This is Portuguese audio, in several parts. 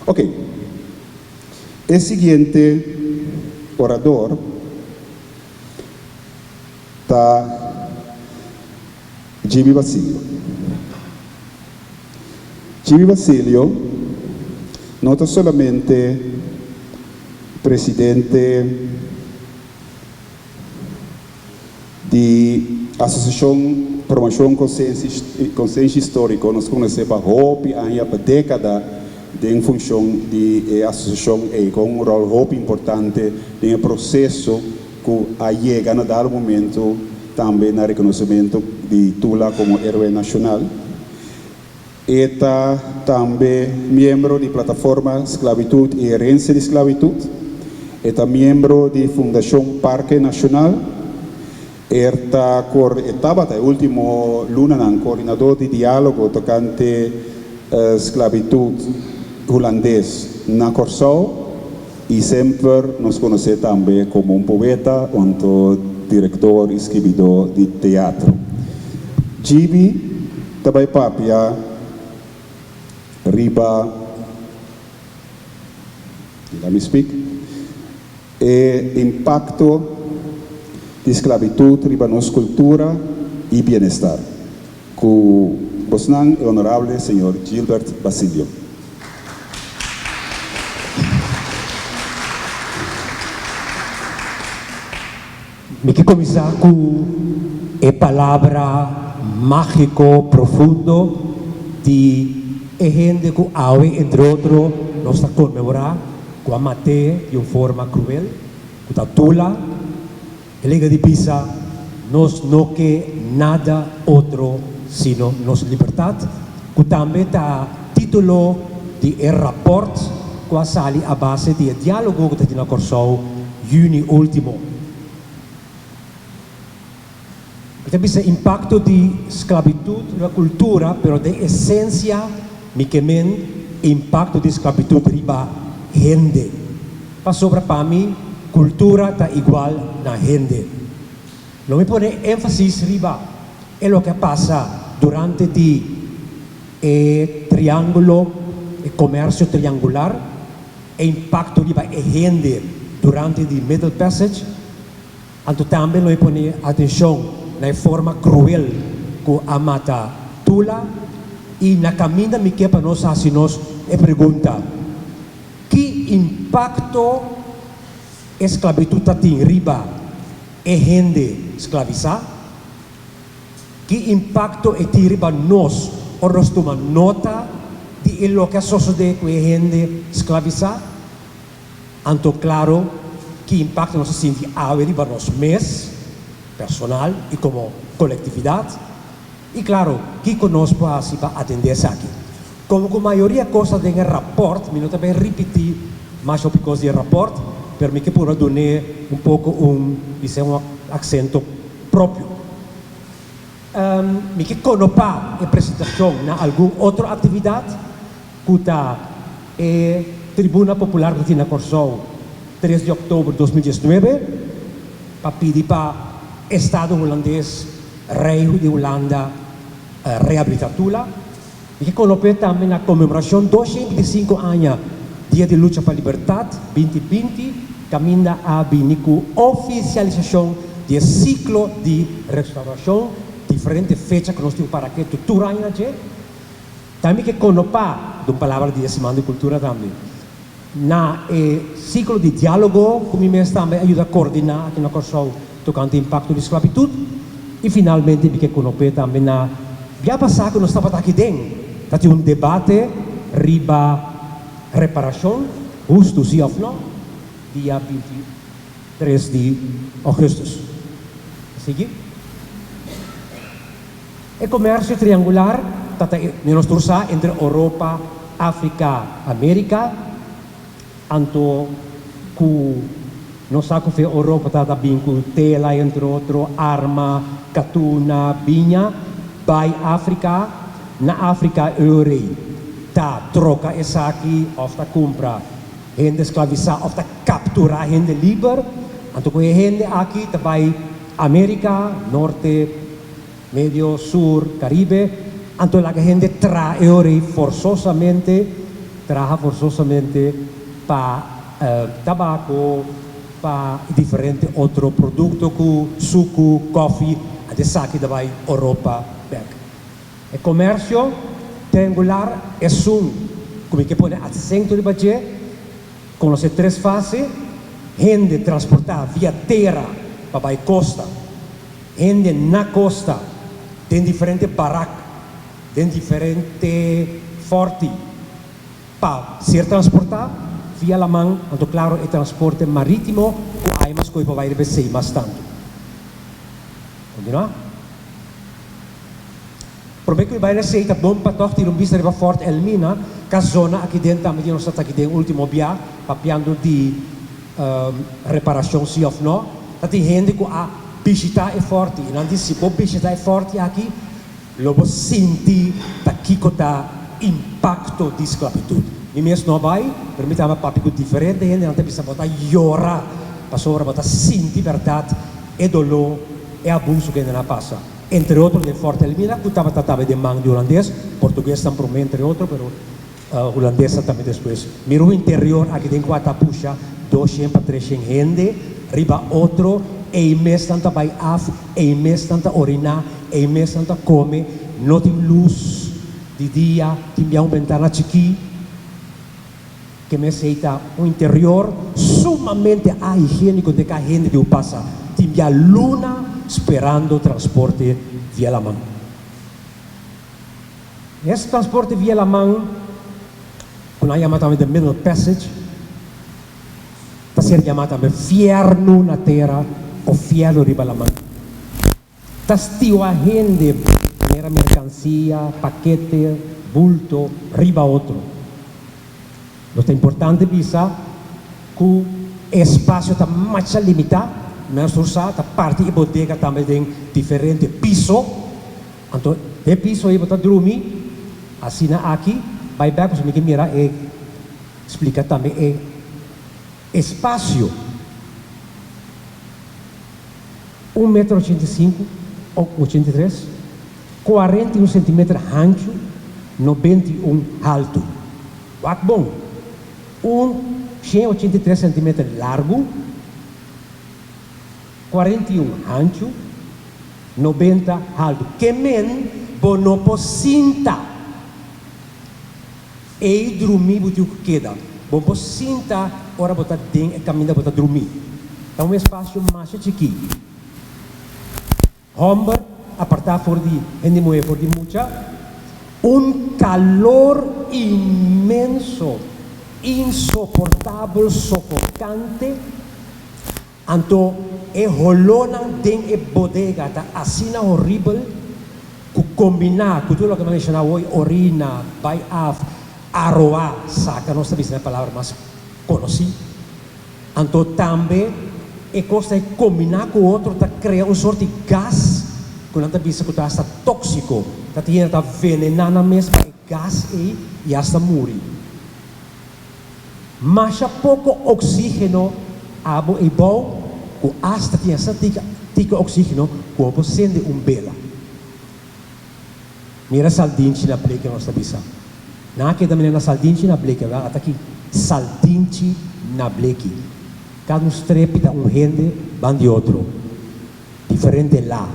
Ok, el siguiente orador está Jimmy Basilio. Jimmy Basilio no es solamente presidente de Associação Promoção Consciência Histórico, nós conhecemos há década em função de associação com um rol muito importante no processo que chega a dar momento também no reconhecimento de Tula como herói nacional. Está também membro de plataforma Esclavitud e Herência de Esclavitud. Está membro de Fundação Parque Nacional. Estava até o último luna coordenador de diálogo tocante esclavitud holandês na Corsau e sempre nos conhece também como um poeta, diretor e escritor de teatro. Gibi também papia riba, let me speak, impacto de esclavitud riba nos cultura e bem-estar. Com Bosnan, o honorável senhor Gilbert Basilio. Me que começar com a palavra mágico profundo de gente que hoje, entre outros, nós está comemorar com a mate de uma forma cruel, com a tula, a Liga de Pisa, nós não quer nada outro sino nossa liberdade, que também está título de rapport que a sali a base de diálogo que está na Corsau, junho último. Também o impacto de esclavitud na cultura, pero de essência, me quemen impacto de esclavitud riba gente. Para mim, cultura está igual na gente. Não me pone ênfase riba é o que passa durante o triângulo, o comércio triangular, o impacto riba é gente durante o Middle Passage. Então também não me pone atenção na forma cruel que a mata Tula e na caminho me que para nós assim nós pergunta que impacto a esclavitud tem riba é gente esclavizar, que impacto é tem riba nós ou nós toma nota de lo que sucede com a gente esclavizar. Então claro que impacto nós sente a riba nós mesmos personal e como coletividade. E claro, que conosco assim para atender isso aqui. Como a maioria coisa tem rapport, me não também repetir mais o que de rapport, para mim que por dar pouco um acento próprio. Me que conopa a apresentação na alguma outra atividade, que está Tribuna Popular de na Corsau, 3 de outubro de 2019, para pedir para Estado holandês, Rei de Holanda, reabilitatula, e que colocou também na comemoração 225 anos, Dia de Luta para a Liberdade, 2020, caminha a binico oficialização do ciclo de restauração, diferentes fechas que nós temos para que tutura ainda também que conopa de uma palavra de Semana de Cultura também. Na ciclo de diálogo, como me também ajuda a coordenar aqui na Corsau, tocante impacto de esclavitud e finalmente me que conope também na já passar que nós estava aqui dentro tá um debate riba reparação justo sim ou não dia 23 de agosto seguir o comércio triangular tata nós tursa entre Europa, África, América anto ku nós sabemos que a Europa está bem com tela, entre outros, arma, catuna, vinha, vai África, na África, Eurei, tá troca essa aqui, ou está compra, gente escravizada, ou está capturar gente livre, então com a gente aqui, tá vai América, Norte, Médio, Sul, Caribe, então a gente traz Eurei forçosamente, traga forçosamente para tabaco, para diferente outro produto, como suco, coffee, até saque da vai Europa back. O comércio triangular é como que pode a centro de Baje, com as três fases, gente transportar via terra para a costa, gente na costa, tem diferente barraca, tem diferente forte, para ser transportado via la mão, então claro, é transporte marítimo, com aí mais coisa para receber mais tanto. Continuar? Prometo que vai receita bom para tocar um vista de Fort Elmina, que a zona aqui dentro também nós estamos aqui dentro último dia, papiando de reparação se ou não, tá tem gente que a visitar é forte, e não diz se o visitar é forte aqui, logo sentir que tá impacto de esclavitud. E mesmo não vai, permita-me papico diferente, gente não tem que botar llorar, para sobre botar sentir verdade, é dolor, é abuso que ainda passa. Entre outros, de Fort Elmina, que estava de mão de holandês, português também, entre outros, mas holandesa também depois. Miro o interior, aqui tem 4 puxa, 200 para 300 gente, riba outro, e mês tanta vai af, e mês tanta orinar, e mês tanta come, não tem luz de dia, tem uma ventana chiqui, que me aceita um interior sumamente higiênico de que a gente que passa, tem uma luna esperando transporte via la mão. Esse transporte via la mão, quando a chamada também de Middle Passage, está sendo chamada também fierno na terra ou fierno riba la mão. Está estilo a gente, era mercancia, paquete, bulto, riba outro. Então é importante pensar que o espaço está mais limitado. Mas usar a parte da bodega também tem diferente piso. Então, o piso aí para dormir, assim aqui, vai ver que você mira e explica também o espaço. 1,85 m ou 83, 41 cm ancho, 91 alto. Quatro bom. 183 cm largo, 41 ancho, 90 alto. Que men bonopo cinta. E dormir butiu que queda. Bonopo cinta, ora botar dentro e caminha botar dormir. Então um espaço mais chiquinho. Hombre, apartar for de gente mulher for de mucha. Calor imenso, insoportável, sofocante. Então, e rolona dentro da bodega, tá assim horrível, que combinar, que tudo o que nós chamamos hoje, orina, vai arroar, saca, não sabia se é a palavra mais conhecida. Então, também, e costa de combinar com o outro, tá criando sorte de gás, que não está vista que está tóxico, está venenando mesmo, gás aí, e está morrendo. Mas há pouco oxígeno, abo e bom, o hasta tinha essa tica oxígeno, como sendo bela. Mira saldinchi na pleca nossa bisa. Na que também na saldinchi na pleca, vai até aqui saldinchi na pleca. Cada estrepita gente, van de outro. Diferente lá.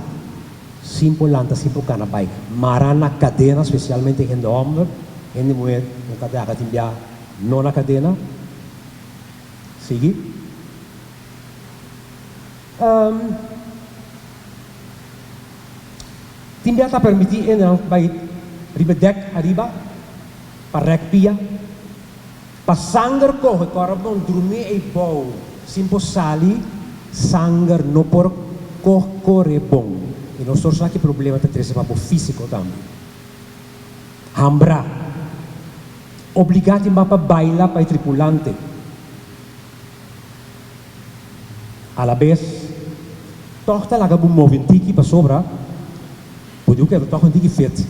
Simple lanta, simple canapai. Marana cadena, especialmente gente homem, gente mulher, no cadena que timbia não na cadena. Sigue. Timbia está permitido entrar by ribedek arriba, para rekpia, para sangar corre, para bom dormir e bom, simpo sali, sangar no por corre bom. E nós temos aqui problema de trazer para o físico também. Hambra, obrigado para bailar para o tripulante. A la vez, toca lá um movimento para sobra, pode que toca um tique feito,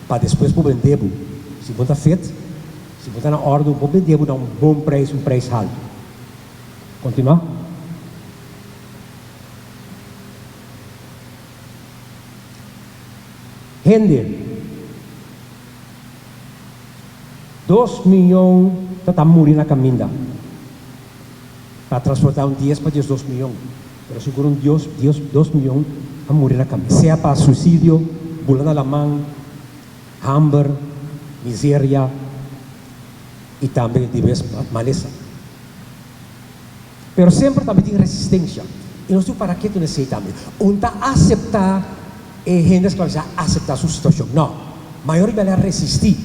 para depois para vender. Se você está feito, se você está na ordem, para vender, dá um bom preço, um preço alto. Continuar? Gente, 2 milhões tá morrer na caminha. Para transportar 10 para 2 milhões. Pero seguro 2 milhões a morrer na caminha. Seja para suicídio, bulana lamang, hambre, miséria e também diversas maleza. Pero sempre também tem resistência. E nós temos para que tu não sei também. Unta aceitar gente escravizada, aceitar a sua situação. Não. A maioria vai resistir.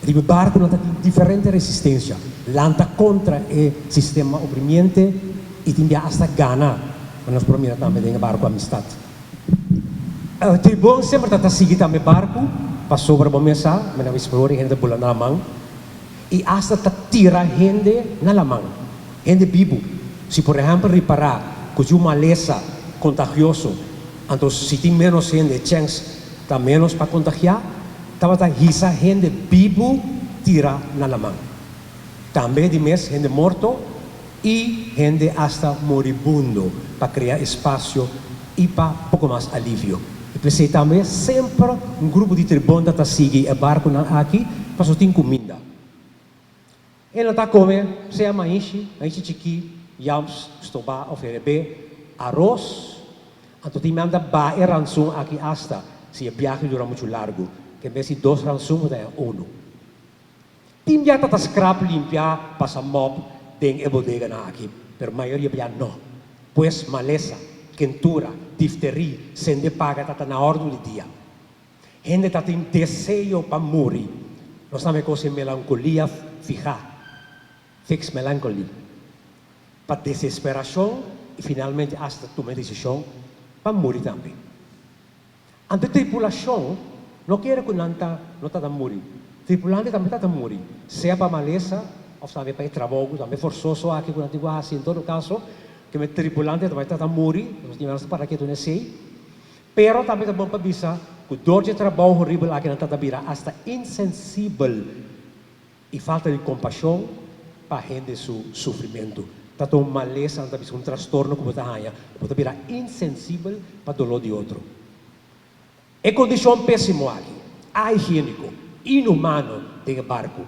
E o barco não tem diferente resistência. Lanta contra o sistema oprimiente e tem hasta gana. Mas nós prometemos também tem barco amistad. O tribunal sempre está seguindo também barco para sobre a mesa, mas não explora gente bola na mão. E hasta está tira gente na mão. Gente vivo. Se por exemplo reparar que uma maleza contagioso, então se tem menos gente, chance está menos para contagiar, estava a risa gente vivo tira na mão. Também de mês gente morto e gente hasta moribundo para criar espaço e para pouco mais alívio. E pensei também sempre grupo de tribuna está seguindo o barco aqui para só ter comida. Ele está comendo, se é mais chiqui, yams, estoba, oferecer arroz. Então tem manda ba e ransom aqui hasta se a viagem dura muito largo, que vez 2 ransom é 1. Tem já tá scrap limpar, passa mop, tem e bodega na aqui, pero maioria já não. Pois maleza, quentura, difteria, sende paga tá na ordem do dia. Gente tá tem desejo para morrer. Nós também com melancolia fija, fix melancolia. Para desesperação e finalmente hasta tomar decisão para morrer também. A tripulação não quer que não está morrer. Tripulante também está morrer. Seja para maleza, ou também para trabalho, também forçoso aqui com a antiga assim, em todo caso, que o tripulante também está morrer, nós temos para que tu não sei. Pero também é bom para avisar que dor de trabalho horrível aqui não está vira hasta insensível e falta de compaixão para gente seu sofrimento. Está uma maleza, um transtorno que você ganha, você virar insensível para o dolor de outro. É condição péssima aqui, higiênico, inumano de barco.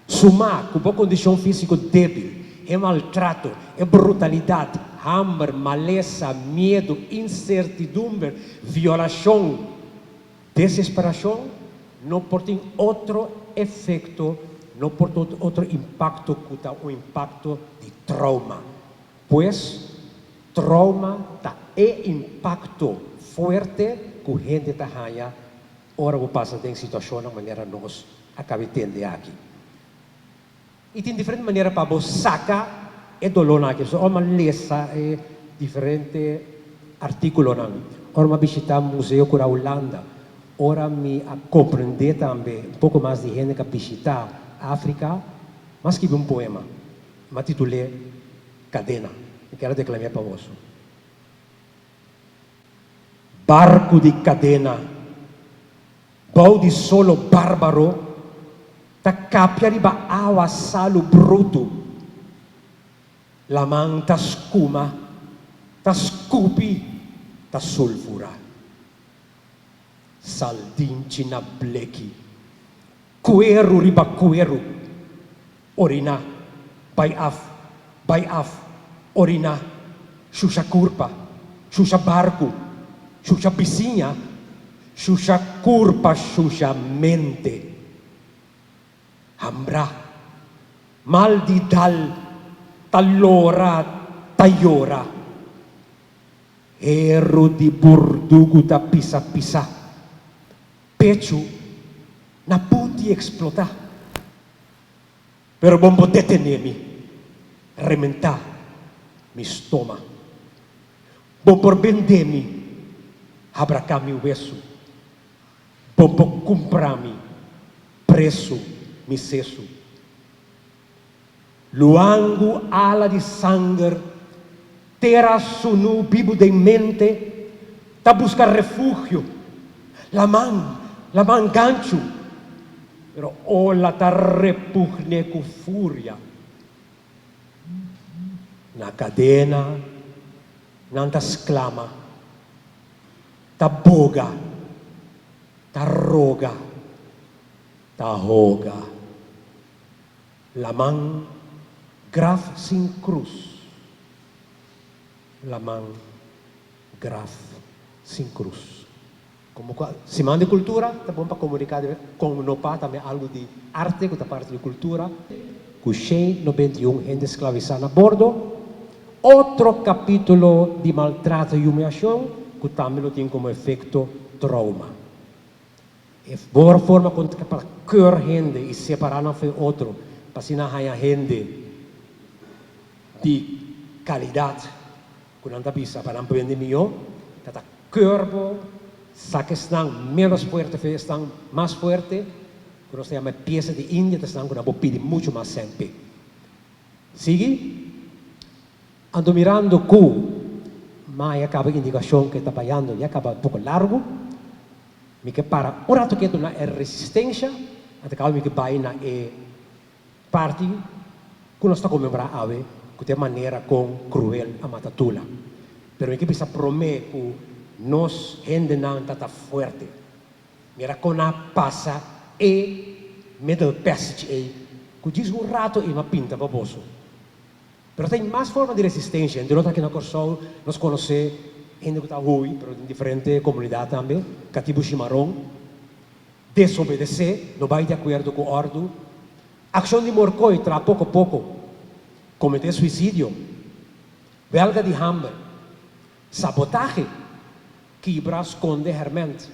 Sumar com boa condição física débil, é maltrato, é brutalidade, hambre, maleza, medo, incertidumbre, violação, desesperação, não pode ter outro efeito, não pode ter outro impacto que o impacto de trauma. Pois, trauma é impacto forte que a gente está ganhando. Ora, vou passar em situação de maneira nós acabamos tendo aqui. E tem diferente maneira para você sacar o dolor aqui. Ou uma lesa é diferente artículo não. Ora, uma visitar o museu da Holanda. Ora, me compreender também pouco mais de gente que visitar a África, mas que um poema. Me titulei Cadena. Eu quero declamar para você. Barco de cadena, bau de solo bárbaro, ta capia riba awa salo bruto, lamang ta scuma, ta scupi, ta sulfura, saldinci na bleki, cuero riba cuero, orina, by af, orina, susha curpa, susha barco, susha vizinha, susha curpa, susha mente. Hambra, mal di dal, talora, tayora. Ero di burdugo da pisa-pisa. Pecho, na punti explota. Pero bombo detenemi, rementar mi stoma. Bombo vendemi, abracami o hueso. Bombo comprami, preço, mi cesso. Luango ala de sangue, terra sunu bibo de mente, ta buscar refúgio, la man gancho, pero ola ta repugne com fúria. Na cadena, nanta exclama, ta boga, ta roga, ta roga. lamang graf sin cruz. Lamang graf sin cruz. Como semana de cultura, tá bom para comunicar com o NOPA também algo de arte, que tá parte de cultura. Com 191 gente escravizada a bordo. Outro capítulo de maltrato e humilhação, que também tem como efeito trauma. É boa forma para cur gente e separar um do outro, para se não há gente de qualidade, que não está bisa para não aprender melhor, tá corpo, saque estão menos forte, estão mais forte, que nós temos peça de Índia, estão com uma pide muito mais sempre. Sigue? Ando mirando mas acaba a indicação que está trabalhando e acaba um pouco largo, me que para o rato que tu na resistência, até que me que vai na parte que nós está comemorando ave, que tem maneira com cruel a matatula, pero me que precisa prometer que nós gente não está forte, mira com a passa middle passage que diz um rato e uma pinta baboso. Pero tem mais forma de resistência. Então, aqui na Corsol, nós conhecemos gente que está ruim, mas em diferentes comunidades também, cativo chimarrão, desobedecer, não vai de acordo com a ordem, ação de morcoi, pouco a pouco, cometer suicídio, belga de hambre, sabotagem, quebrar, esconder, hermente,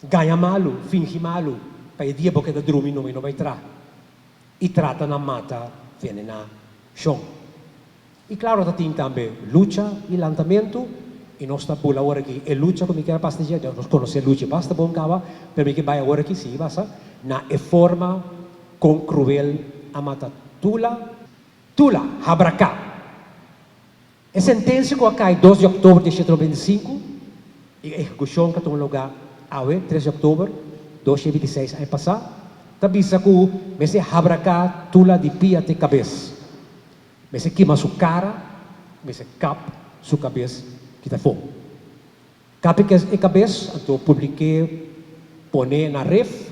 ganha malo, finge malo, para o dia porque da dormir não vai entrar, e trata na mata, vem na chão. E claro, tem também luta e lançamento, e nós estamos por agora aqui, é luta como que é basta dia, nós conhecemos luta, basta bom cava, para que vai agora aqui, sim, basta, na forma com cruel a mata tula, habracá. A sentença que cai 2 de outubro de 2025, e a execução que tem lugar, 3 de outubro de 2026, aí passar, tabisa ko mese habraka tula di pia te cabeça. Mese queima sua cara, mese cap sua cabeça kita fo. Cap e cabeça, então publiquei pone na ref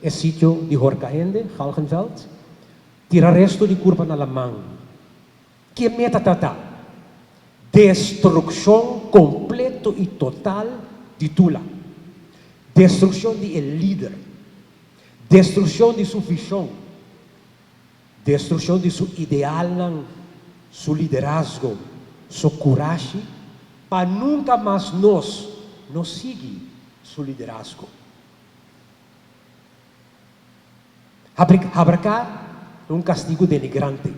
é sítio de Horcaende, Galgenveld, tira resto de curva na lamang. Que meta tata? Destruição completo e total de tula. Destruição de el líder. Destruição de sua visão, destruição de seu ideal, seu liderazgo, sua coragem, para nunca mais nós seguir seu liderazgo. Habracar é castigo denigrante.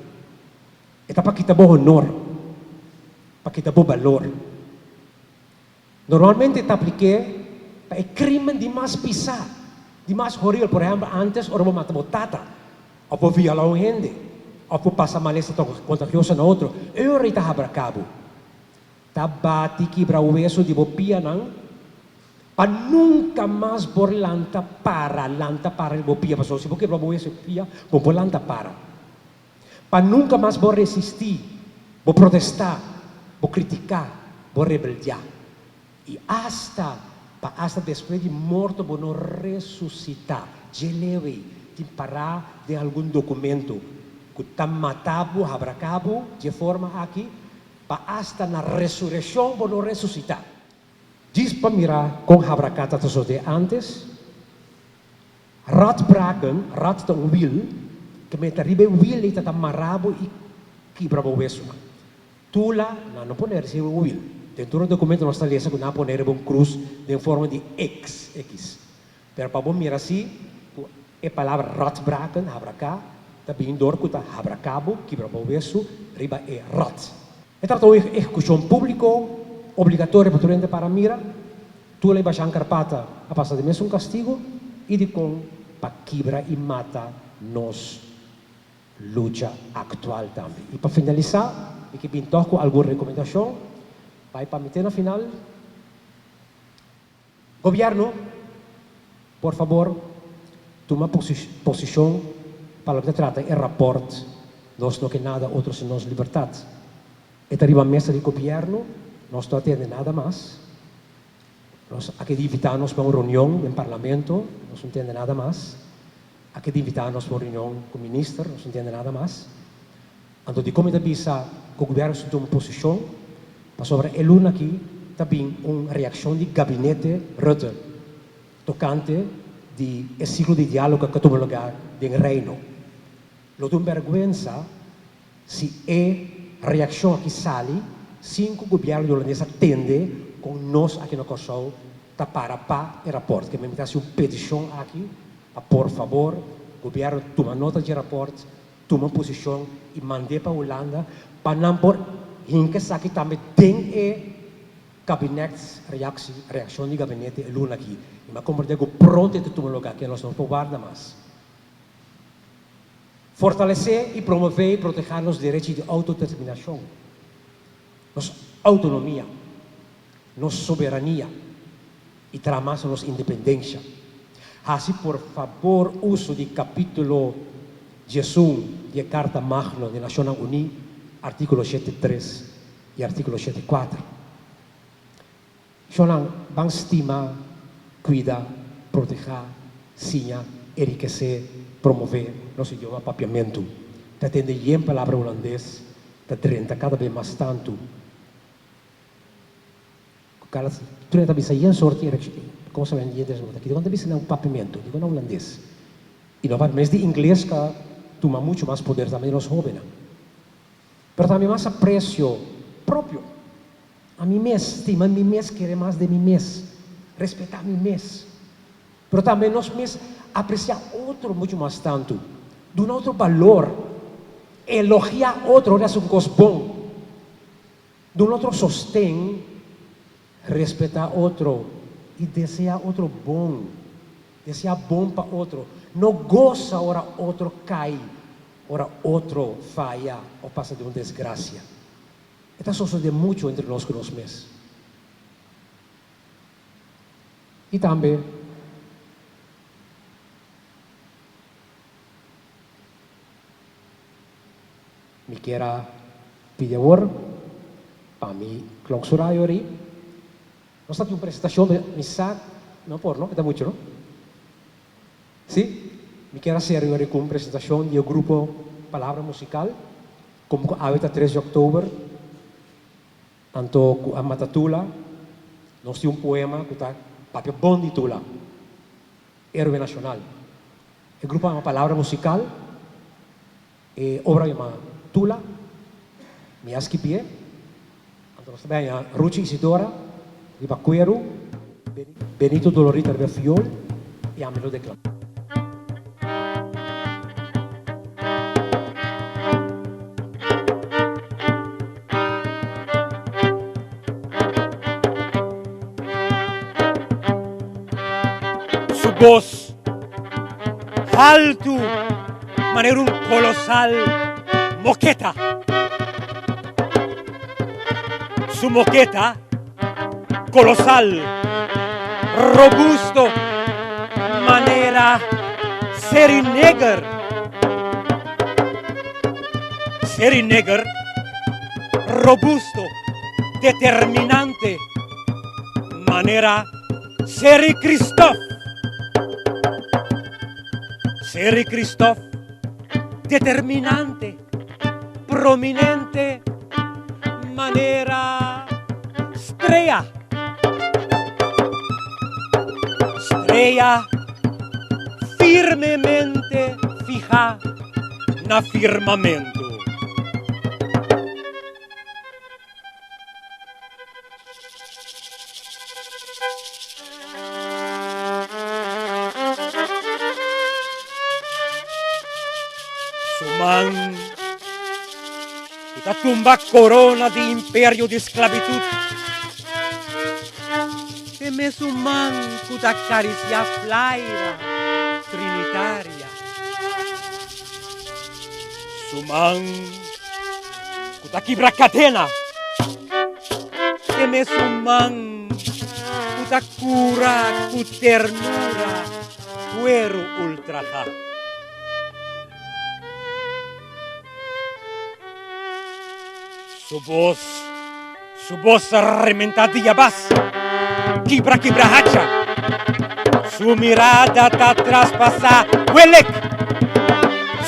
É para que bom honor, para que bom valor. Normalmente está apliqué para crime de mais pisar. De mais horrível, por exemplo, antes, ou mata botata, ou violar gente, ou passar maleza contagiosa na outro. Eu rita habracabo. Tabati quebra o osso de bopia, não? Para nunca mais por lanta para o bopia. Mas se você quebra o osso, por lanta para. Para nunca mais por resistir, por protestar, por criticar, por rebeldear. E hasta depois de morto, vou não ressuscitar. Geleve, de parar de algum documento que está matado, habracabo, de forma aqui, para hasta na ressurreição, vou não ressuscitar. Diz para mirar com habracata de antes, ratbraken, rat tão wil, que me terrible wil e está marabo e quebra o osso. Tula, não pode ser o wil. Dentro do documento nós está lendo que não poner uma cruz de forma de X. Pero para bom mirar assim, a palavra ratbraken, habracá, está bem dor que está habracabo, quebra o osso, riba é rat. Então, a execução pública, obrigatória para mirar, tu leva a carpata a passar de mês castigo, e de com para quebra e mata nos luta atual também. E para finalizar, e que pintou com alguma recomendação, vai para meter na final. Governo, por favor, toma posição para o que trata é rapport, nós não queremos nada outro senão liberdade. E arriba a mesa de governo, nós não atendemos nada mais. Nós aqui invitarmos para uma reunião no parlamento, nós não entendemos nada mais. Aqui de invitar-nos para uma reunião com o ministro, não se entende nada mais. Então, de como bisa que o governo se toma posição, mas sobre a luna aqui, também uma reação de gabinete Rutte, tocante de ciclo de diálogo que toma lugar no reino. Lo de vergonha se a reação que sai, sem que o governo holandês atende com nós aqui no Kosovo, para o rapporto. Que me invitasse uma petição aqui, por favor, o governo toma nota de rapporto, toma posição e mande para a Holanda, para não por que aqui também tem gabinete, reação de gabinete é luna aqui. Mas como eu digo, pronto de tomar lugar, que nós não podemos guardar mais. Fortalecer e promover e proteger os direitos de autodeterminação, nossa autonomia, nossa soberania e tramar nossa independência. Assim, por favor, uso do capítulo 11 da Carta Magna das Nações Unidas, artículo 7.3 e artículo 7.4. Sonan vão estimar, cuidar, proteger, sinha, enriquecer, promover nosso idioma papiamento. Está tendo em palavra holandês, está 30 cada vez mais tanto. Cara, tu não bisa yang sorte como saben dia das aqui, quando bisa não papiamento, digo no holandês. E não vai mais de inglês que toma muito mais poder também nos jovens. Mas também mais aprecio próprio. A mim mesmo, estima a mim mesmo, querer mais de mim mesmo, respeitar a mim mesmo. Mas também nós mesmos apreciar outro muito mais tanto, dar outro valor, elogiar outro, olha um coisa bom, dar outro sostém, respeitar outro e desejar outro bom, desejar bom para outro. Não goza ora outro cai, ora outro falha ou passa de uma desgraça. Está sucedendo muito entre nós mesmos. E também me quero pedir para me clausurar aí. Nós temos uma apresentação de missa, não por, não? Está muito, não? Sim? Me quero fazer agora com uma apresentação do grupo Palavra Musical, como a 3 de outubro. Anto a Matatula, nós temos um poema que está papel bom de Tula, Héroe Nacional. O grupo é uma palavra musical, obra chama Tula, Miaski Pie, então nós também a Ruchi Isidora, Ribacuero, Benito Dolorita Fiol e a Melo de Clam. Voz alto, manera un colosal moqueta. Su moqueta colosal, robusto, manera Serinegger. Serinegger, robusto, determinante, manera Seri Christoph. Seri Christoph, determinante, prominente, manera Strella. Strella, firmemente fija na firmamento. Suman, ita tumba corona de imperio de esclavitud. E me suman kuta caricia flaira trinitaria. Suman kuta quibra cadena. E me suman kuta cura cu ternura cuero ultraja. Su voz rementadilla vas, quibra hacha, su mirada ta traspasa, huelec,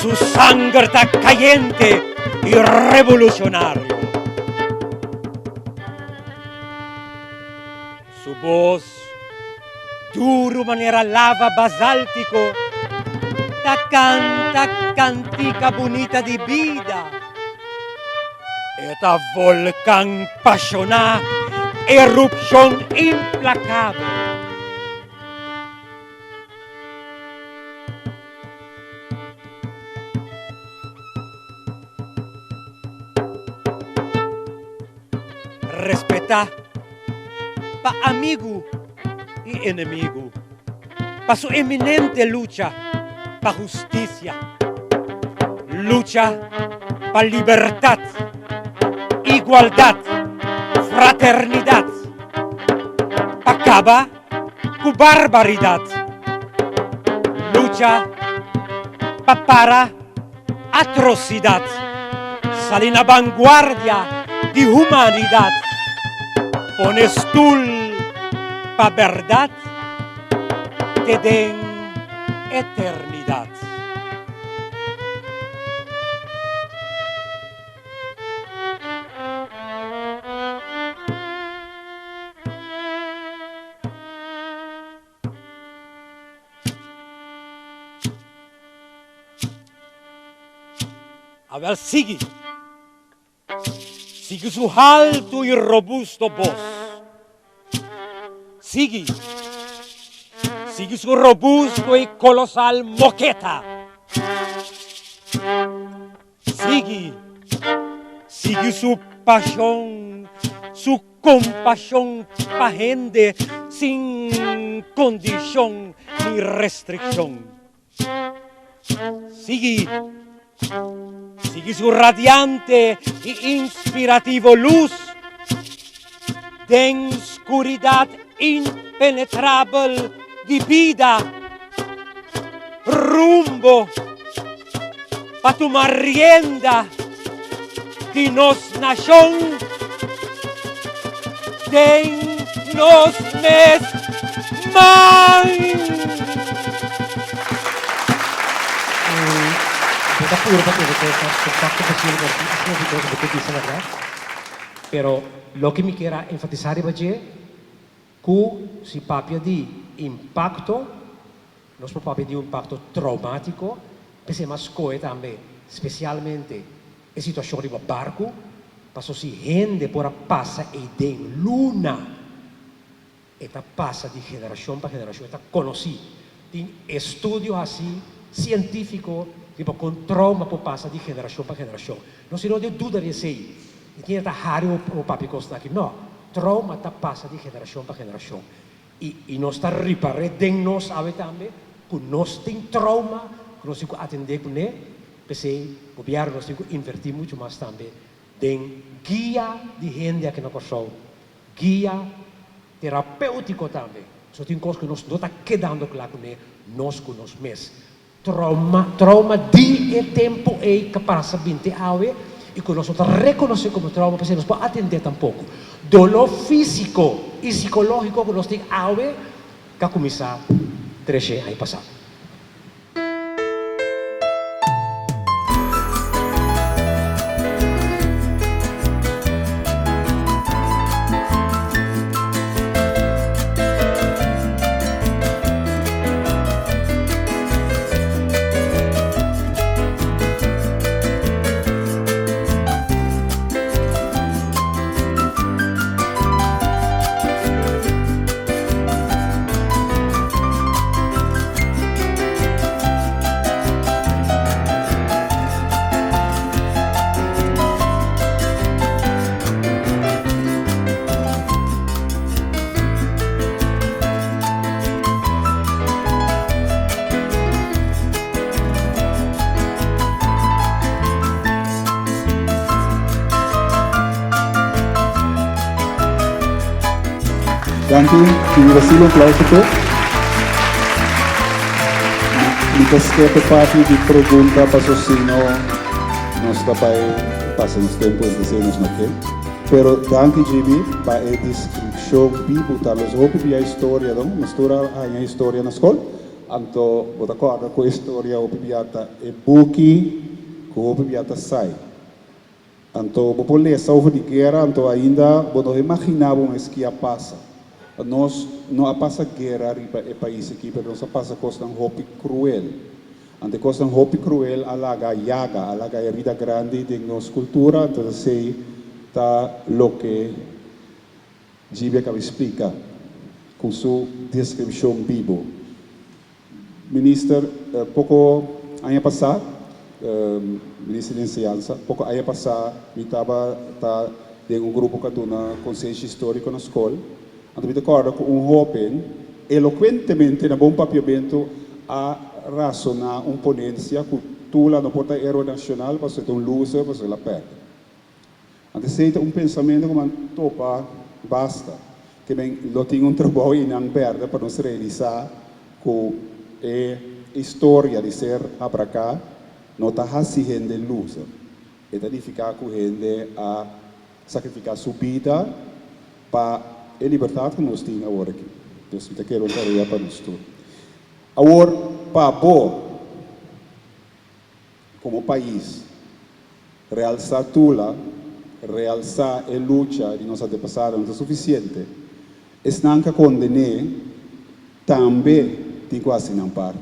Su sangre está caliente y revolucionario. Su voz, duro manera lava basáltico, ta canta cantica bonita di vida. Esta volcán pasional, erupción implacable. Respeta pa amigo y enemigo, pa su eminente lucha pa justicia, lucha pa libertad, igualdad, fraternidad, pa acaba con barbaridad, lucha pa para atrocidad, sale na vanguardia di humanidad. Pones tú pa verdad, te den eternidad. A ver, sigue su alto y robusto voz. Sigue su robusto y colosal moqueta. Sigue su pasión, su compasión pa' gente sin condición ni restricción. Sigue su radiante y inspirativo luz de oscuridad impenetrable de vida, rumbo pa' tomar rienda de nos nación, de nos mes Está puro porque es verdad. Pero lo que me quiera enfatizar es que si papia di impacto, nos papia di impacto traumático, pese más coe también, especialmente en situación de barco, paso si gente por pasa e de luna, esta pasa de generación para generación, esta conocí, de estudio así científico, tipo con trauma por passa de geração para geração. Não se não de dúvida de ser. E tinha esta rádio o papi costa aqui. Não, trauma tá passa de geração para geração. E nós está reparando sabe também que nós tem trauma, que nós temos que atender com ele. Pensei, o governo nós temos que invertir muito mais também. Tem guia de gente aqui na Corsol, guia terapêutico também. Só tem coisas que nós não está quedando claro com ele, nós com nós mesmos. Trauma de tempo é que passa 20 anos e que nós reconhecemos como trauma, porque nós podemos atender tampouco. Dolor físico e psicológico que nós temos anos que começar a crescer aí passar. Danke, die Vasil und Klausuke. Nesta parte de pergunta para o sino, nós também passamos tempo de dizer-nos naquele. Pero danke, Gibi, para a descrição bíblica, nós ouvimos a história, não? Mistura a história na escola. anto bota corda com a história o pibiata e buki com o pibiata sai. Anto popole salvo de guerra anto ainda bodo imaginava um esquia passa. Nós não a passa guerra riba e país aqui, pero nós a passa costa um hopi cruel. Ante costa um hopi cruel alaga yaga, alaga herida grande de nossa cultura, então sei tá lo que Gibia que explica com sua descrição vivo. Ministro, pouco ano passado, ministro de Ciência, pouco ano passado, eu estava em um grupo que na consciência histórica na escola. Então, me recordo que jovem, eloquentemente, na bom papiamento, a razonar uma ponência que tu lá no porta héroe nacional, para ser um loser, para ser la perde. Então, seita pensamento como topa, basta. Que bem, eu tinha trabalho e não perde para nos realizar que a história de ser abracá não está assim gente loser. Está edificar com gente a sacrificar sua vida para a liberdade que nós temos agora aqui. Deus me quer tarefa para nós tudo. Agora, para bom, como país, realçar Tula, realçar a luta de nossa antepassada não é suficiente. Esse não é condenar, também tem quase não parte.